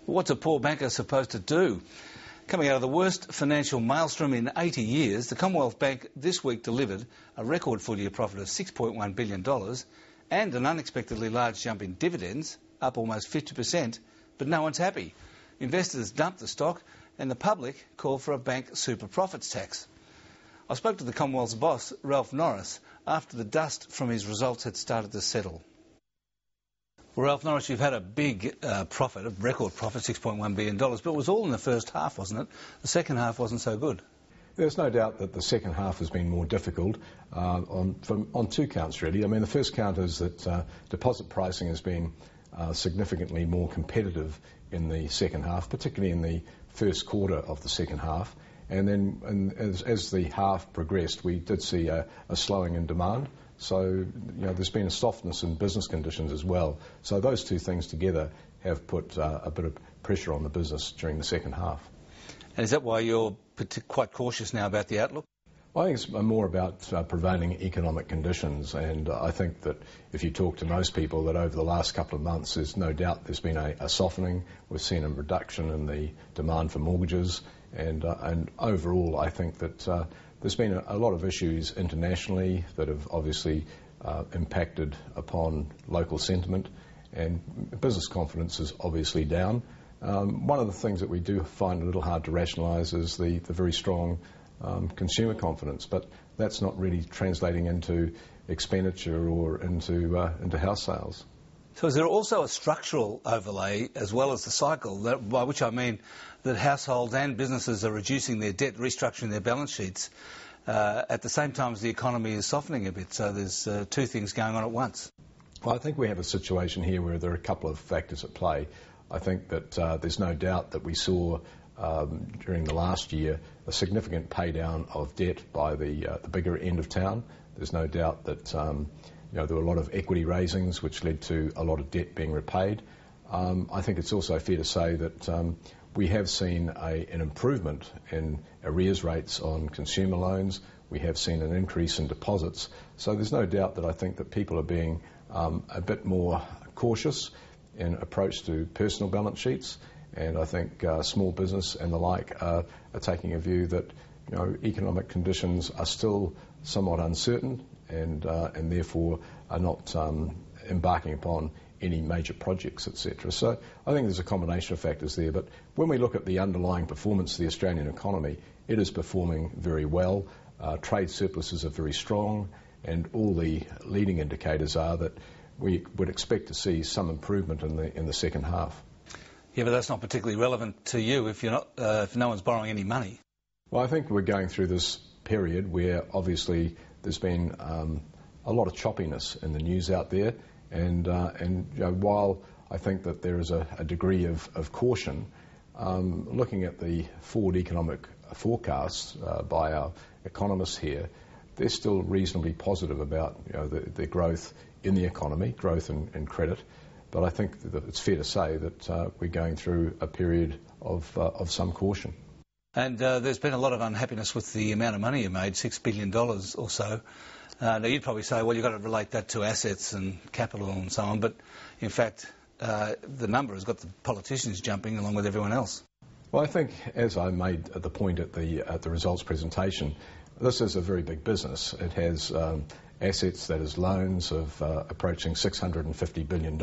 What's a poor banker supposed to do? Coming out of the worst financial maelstrom in 80 years, the Commonwealth Bank this week delivered a record full-year profit of $6.1 billion and an unexpectedly large jump in dividends, up almost 50%, but no one's happy. Investors dumped the stock and the public called for a bank super profits tax. I spoke to the Commonwealth's boss, Ralph Norris, after the dust from his results had started to settle. Well, Ralph Norris, you've had a big profit, a record profit, $6.1 billion, but it was all in the first half, wasn't it? The second half wasn't so good. There's no doubt that the second half has been more difficult on two counts, really. I mean, the first count is that deposit pricing has been significantly more competitive in the second half, particularly in the first quarter of the second half. And then as the half progressed, we did see a slowing in demand. So, there's been a softness in business conditions as well. So those two things together have put a bit of pressure on the business during the second half. And is that why you're quite cautious now about the outlook? I think it's more about prevailing economic conditions, and I think that if you talk to most people that over the last couple of months there's no doubt there's been a softening. We've seen a reduction in the demand for mortgages, and overall I think that there's been a lot of issues internationally that have obviously impacted upon local sentiment, and business confidence is obviously down. One of the things that we do find a little hard to rationalise is the very strong consumer confidence, but that's not really translating into expenditure or into house sales. So is there also a structural overlay as well as the cycle, by which I mean that households and businesses are reducing their debt, restructuring their balance sheets at the same time as the economy is softening a bit? So there's two things going on at once. Well, I think we have a situation here where there are a couple of factors at play. I think that there's no doubt that we saw during the last year a significant pay down of debt by the bigger end of town. There's no doubt that there were a lot of equity raisings which led to a lot of debt being repaid. I think it's also fair to say that we have seen an improvement in arrears rates on consumer loans. We have seen an increase in deposits. So there's no doubt that I think that people are being a bit more cautious in approach to personal balance sheets, and I think small business and the like are taking a view that economic conditions are still somewhat uncertain, and therefore are not embarking upon any major projects, etc. So I think there's a combination of factors there, but when we look at the underlying performance of the Australian economy, it is performing very well. Trade surpluses are very strong, and all the leading indicators are that we would expect to see some improvement in the second half. Yeah, but that's not particularly relevant to you if you're not if no one's borrowing any money. Well, I think we're going through this period where obviously there's been a lot of choppiness in the news out there, and while I think that there is a degree of caution, looking at the forward economic forecasts by our economists here, they're still reasonably positive about the growth in the economy, growth in credit. But I think that it's fair to say that we're going through a period of some caution. And there's been a lot of unhappiness with the amount of money you made, $6 billion or so. Now, you'd probably say, well, you've got to relate that to assets and capital and so on, but in fact, the number has got the politicians jumping along with everyone else. Well, I think, as I made the point at the results presentation, this is a very big business. It has assets, that is loans, of approaching $650 billion.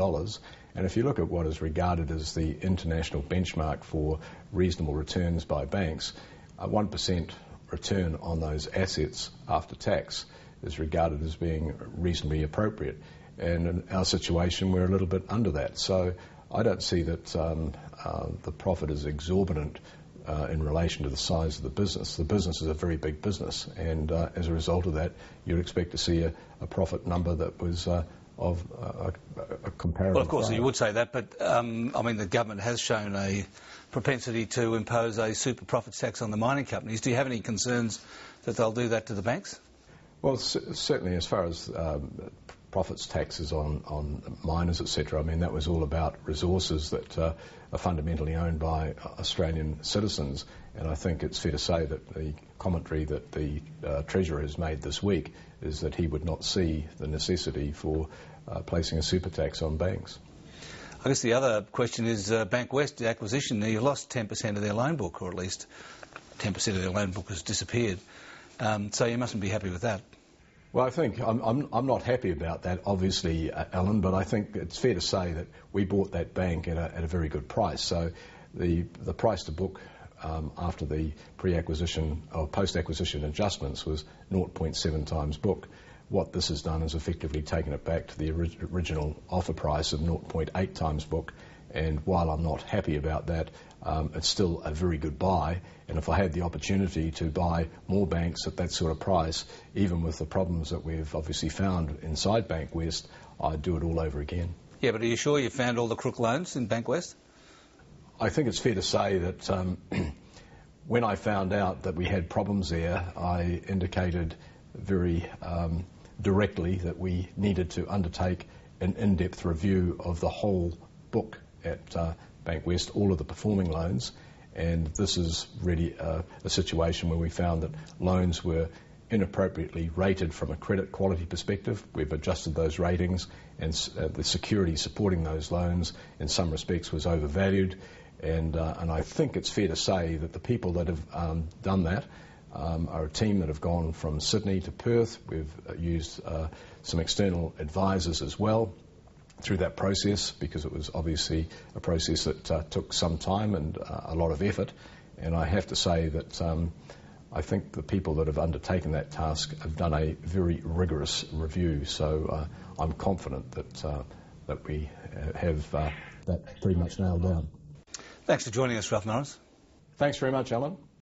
And if you look at what is regarded as the international benchmark for reasonable returns by banks, a 1% return on those assets after tax is regarded as being reasonably appropriate. And in our situation, we're a little bit under that. So I don't see that the profit is exorbitant in relation to the size of the business. The business is a very big business, and as a result of that, you'd expect to see a profit number that was of a comparative. Well, of course, you would say that, but I mean, the government has shown a propensity to impose a super profits tax on the mining companies. Do you have any concerns that they'll do that to the banks? Well, certainly as far as profits taxes on miners, etc., I mean, that was all about resources that are fundamentally owned by Australian citizens, and I think it's fair to say that the commentary that the Treasurer has made this week is that he would not see the necessity for placing a super tax on banks. I guess the other question is Bank West, the acquisition. You lost 10% of their loan book, or at least 10% of their loan book has disappeared. So you mustn't be happy with that. Well, I think I'm not happy about that, obviously, Alan, but I think it's fair to say that we bought that bank at a very good price. So the price to book after the pre-acquisition or post-acquisition adjustments was 0.7 times book. What this has done is effectively taken it back to the original offer price of 0.8 times book. And while I'm not happy about that, it's still a very good buy. And if I had the opportunity to buy more banks at that sort of price, even with the problems that we've obviously found inside Bank West, I'd do it all over again. Yeah, but are you sure you found all the crook loans in Bank West? I think it's fair to say that when I found out that we had problems there, I indicated very directly that we needed to undertake an in-depth review of the whole book at Bank West, all of the performing loans, and this is really a situation where we found that loans were inappropriately rated from a credit quality perspective. We've adjusted those ratings, and the security supporting those loans in some respects was overvalued, and I think it's fair to say that the people that have done that are a team that have gone from Sydney to Perth. We've used some external advisors as well through that process, because it was obviously a process that took some time and a lot of effort. And I have to say that I think the people that have undertaken that task have done a very rigorous review. So I'm confident that we have that pretty much nailed down. Thanks for joining us, Ralph Norris. Thanks very much, Alan.